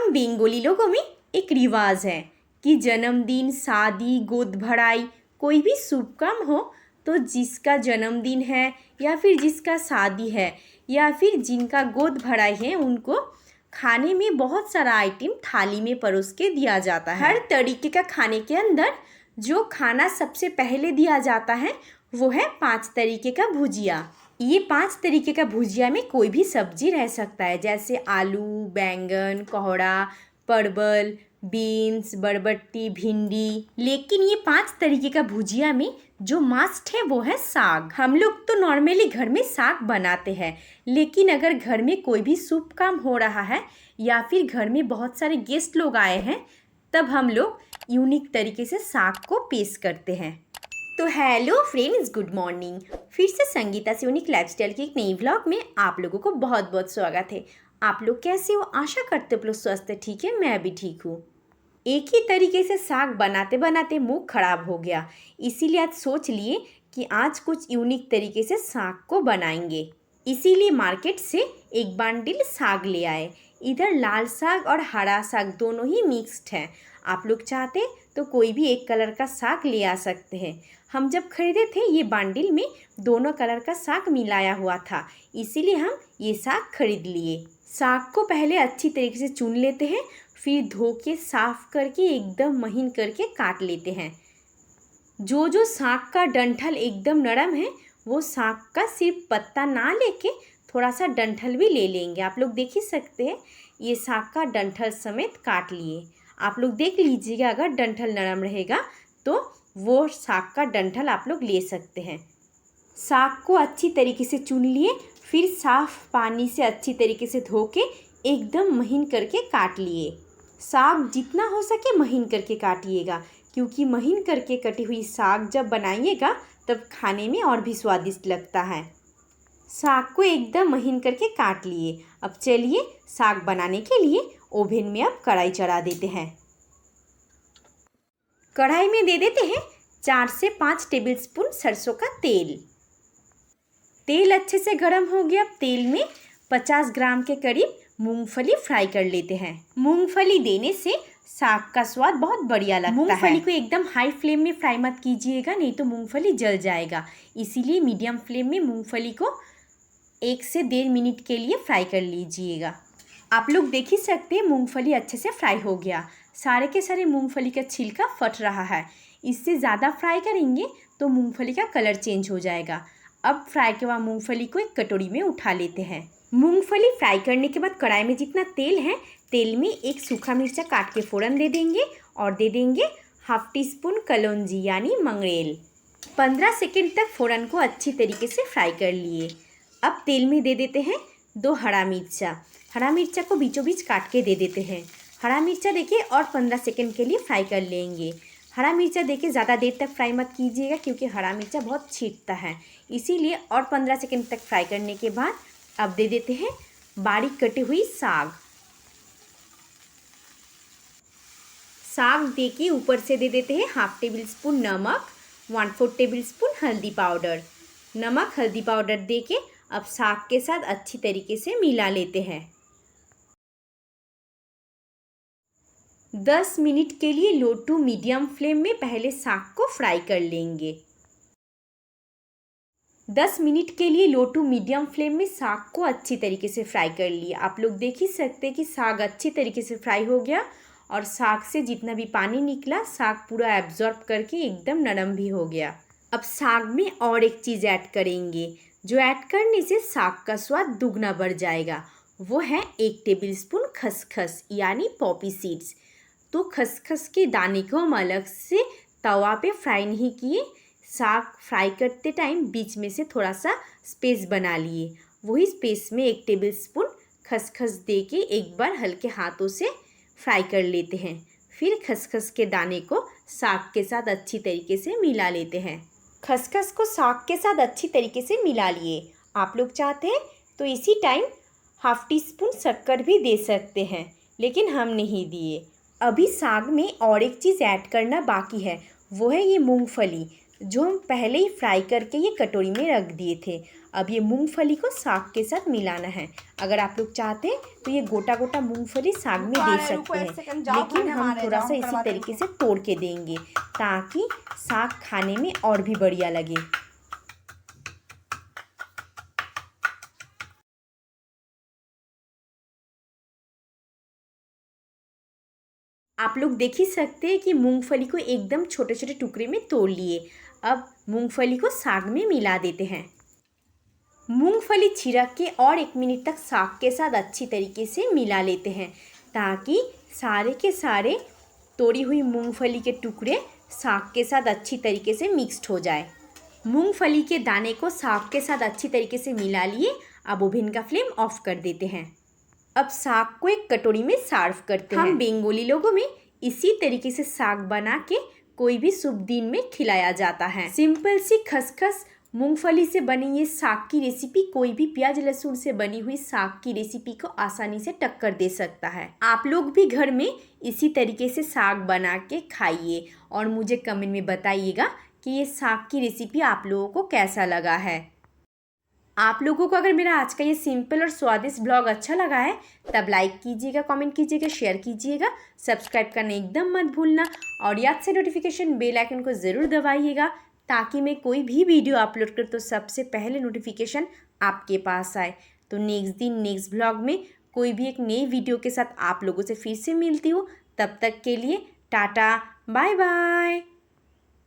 हम बेंगोली लोगों में एक रिवाज है कि जन्मदिन, शादी, गोद भराई, कोई भी शुभ काम हो तो जिसका जन्मदिन है या फिर जिसका शादी है या फिर जिनका गोद भराई है उनको खाने में बहुत सारा आइटम थाली में परोस के दिया जाता है। हर तरीके का खाने के अंदर जो खाना सबसे पहले दिया जाता है वो है 5 तरीके का भुजिया। ये 5 तरीके का भुजिया में कोई भी सब्जी रह सकता है, जैसे आलू, बैंगन, कोहड़ा, परवल, बीन्स, बरबट्टी, भिंडी। लेकिन ये 5 तरीके का भुजिया में जो मस्ट है वो है साग। हम लोग तो नॉर्मली घर में साग बनाते हैं, लेकिन अगर घर में कोई भी शुभ काम हो रहा है या फिर घर में बहुत सारे गेस्ट लोग आए हैं तब हम लोग यूनिक तरीके से साग को पेश करते हैं। तो हेलो फ्रेंड्स, गुड मॉर्निंग। फिर से संगीता से यूनिक लाइफस्टाइल की एक नई व्लॉग में आप लोगों को बहुत बहुत स्वागत है। आप लोग कैसे हो? आशा करते हो आप लोग स्वस्थ है। ठीक है, मैं भी ठीक हूँ। एक ही तरीके से साग बनाते बनाते मुंह खराब हो गया, इसीलिए आज सोच लिए कि आज कुछ यूनिक तरीके से साग को बनाएंगे। इसीलिए मार्केट से एक बंडल साग ले आए। इधर लाल साग और हरा साग दोनों ही मिक्स्ड है। आप लोग चाहते तो कोई भी एक कलर का साग ले आ सकते हैं। हम जब खरीदे थे ये बंडल में दोनों कलर का साग मिलाया हुआ था, इसीलिए हम ये साग खरीद लिए। साग को पहले अच्छी तरीके से चुन लेते हैं, फिर धो के साफ करके एकदम महीन करके काट लेते हैं। जो साग का डंठल एकदम नरम है वो साग का सिर्फ पत्ता ना लेके थोड़ा सा डंठल भी ले लेंगे। आप लोग देख ही सकते हैं, ये साग का डंठल समेत काट लिए। आप लोग देख लीजिएगा, अगर डंठल नरम रहेगा तो वो साग का डंठल आप लोग ले सकते हैं। साग को अच्छी तरीके से चुन लिए, फिर साफ पानी से अच्छी तरीके से धो के एकदम महीन करके काट लिए। साग जितना हो सके महीन करके काटिएगा, क्योंकि महीन करके कटी हुई साग जब बनाइएगा तब खाने में और भी स्वादिष्ट लगता है। साग को एकदम महीन करके काट लिए। अब चलिए साग बनाने के लिए ओवन में अब कढ़ाई चढ़ा देते हैं। कढ़ाई में दे देते हैं 4 से 5 टेबलस्पून सरसों का तेल। तेल अच्छे से गर्म हो गया। अब तेल में 50 ग्राम के करीब मूंगफली फ्राई कर लेते हैं। मूंगफली देने से साग का स्वाद बहुत बढ़िया लगता है। मूंगफली को एकदम हाई फ्लेम में फ्राई मत कीजिएगा, नहीं तो मूंगफली जल जाएगा। इसीलिए मीडियम फ्लेम में मूंगफली को 1 से 1.5 मिनट के लिए फ्राई कर लीजिएगा। आप लोग देख ही सकते हैं मूंगफली अच्छे से फ्राई हो गया। सारे के सारे मूंगफली का छिलका फट रहा है। इससे ज़्यादा फ्राई करेंगे तो मूंगफली का कलर चेंज हो जाएगा। अब फ्राई के बाद मूंगफली को एक कटोरी में उठा लेते हैं। मूंगफली फ्राई करने के बाद कढ़ाई में जितना तेल है, तेल में एक सूखा मिर्चा काट के फ़ौरन दे देंगे और दे देंगे हाफ टी स्पून कलौंजी यानी मंगरेल। 15 सेकेंड तक फ़ौरन को अच्छी तरीके से फ्राई कर लिए। अब तेल में दे देते हैं 2 हरा मिर्चा। हरा मिर्चा को बीचों बीच काट के दे देते हैं। हरा मिर्चा देखिए और 15 सेकेंड के लिए फ्राई कर लेंगे। हरा मिर्चा देखिए ज़्यादा देर तक फ्राई मत कीजिएगा, क्योंकि हरा मिर्चा बहुत छींटता है, इसीलिए। और 15 सेकेंड तक फ्राई करने के बाद अब दे देते हैं बारीक कटी हुई साग। साग दे के ऊपर से दे देते हैं हाफ टेबल स्पून नमक, 1/4 टेबल स्पून हल्दी पाउडर। नमक हल्दी पाउडर दे के अब साग के साथ अच्छी तरीके से मिला लेते हैं। 10 मिनट के लिए लो टू मीडियम फ्लेम में पहले साग को फ्राई कर लेंगे। 10 मिनट के लिए लो टू मीडियम फ्लेम में साग को अच्छी तरीके से फ्राई कर लिया। आप लोग देख ही सकते हैं कि साग अच्छी तरीके से फ्राई हो गया और साग से जितना भी पानी निकला साग पूरा एब्जॉर्ब करके एकदम नरम भी हो गया। अब साग में और एक चीज़ ऐड करेंगे, जो ऐड करने से साग का स्वाद दुगना बढ़ जाएगा। वो है 1 टेबल स्पून खसखस यानी पॉपी सीड्स। तो खसखस के दाने को हम अलग से तवा पे फ्राई नहीं किए, साग फ्राई करते टाइम बीच में से थोड़ा सा स्पेस बना लिए। वही स्पेस में 1 टेबल स्पून खसखस दे के एक बार हल्के हाथों से फ्राई कर लेते हैं। फिर खसखस के दाने को साग के साथ अच्छी तरीके से मिला लेते हैं। खसखस को साग के साथ अच्छी तरीके से मिला लिए। आप लोग चाहते हैं तो इसी टाइम हाफ टी स्पून शक्कर भी दे सकते हैं, लेकिन हम नहीं दिए। अभी साग में और एक चीज़ ऐड करना बाकी है, वो है ये मूंगफली। जो हम पहले ही फ्राई करके ये कटोरी में रख दिए थे। अब ये मूंगफली को साग के साथ मिलाना है। अगर आप लोग चाहते हैं तो ये गोटा गोटा मूंगफली साग में दे सकते हैं, लेकिन हम थोड़ा सा इसी तरीके से तोड़ के देंगे ताकि साग खाने में और भी बढ़िया लगे। आप लोग देख ही सकते हैं कि मूंगफली को एकदम छोटे छोटे टुकड़े में तोड़ लिए। अब मूंगफली को साग में मिला देते हैं। मूंगफली छिड़क के और 1 मिनट तक साग के साथ अच्छी तरीके से मिला लेते हैं ताकि सारे के सारे तोड़ी हुई मूंगफली के टुकड़े साग के साथ अच्छी तरीके से मिक्स्ड हो जाए। मूंगफली के दाने को साग के साथ अच्छी तरीके से मिला लिए। अब ओवन का फ्लेम ऑफ कर देते हैं। अब साग को एक कटोरी में सर्व करते हैं। हम बंगाली लोगों में इसी तरीके से साग बना के कोई भी शुभ दिन में खिलाया जाता है। सिंपल सी खसखस मूंगफली से बनी ये साग की रेसिपी कोई भी प्याज लहसुन से बनी हुई साग की रेसिपी को आसानी से टक्कर दे सकता है। आप लोग भी घर में इसी तरीके से साग बना के खाइए और मुझे कमेंट में बताइएगा कि ये साग की रेसिपी आप लोगों को कैसा लगा है। आप लोगों को अगर मेरा आज का ये सिंपल और स्वादिष्ट ब्लॉग अच्छा लगा है तब लाइक कीजिएगा, कमेंट कीजिएगा, शेयर कीजिएगा, सब्सक्राइब करना एकदम मत भूलना और याद से नोटिफिकेशन बेल आइकन को ज़रूर दबाइएगा ताकि मैं कोई भी वीडियो अपलोड कर तो सबसे पहले नोटिफिकेशन आपके पास आए। तो नेक्स्ट दिन नेक्स्ट ब्लॉग में कोई भी एक नई वीडियो के साथ आप लोगों से फिर से मिलती हूँ। तब तक के लिए टाटा, बाय बाय।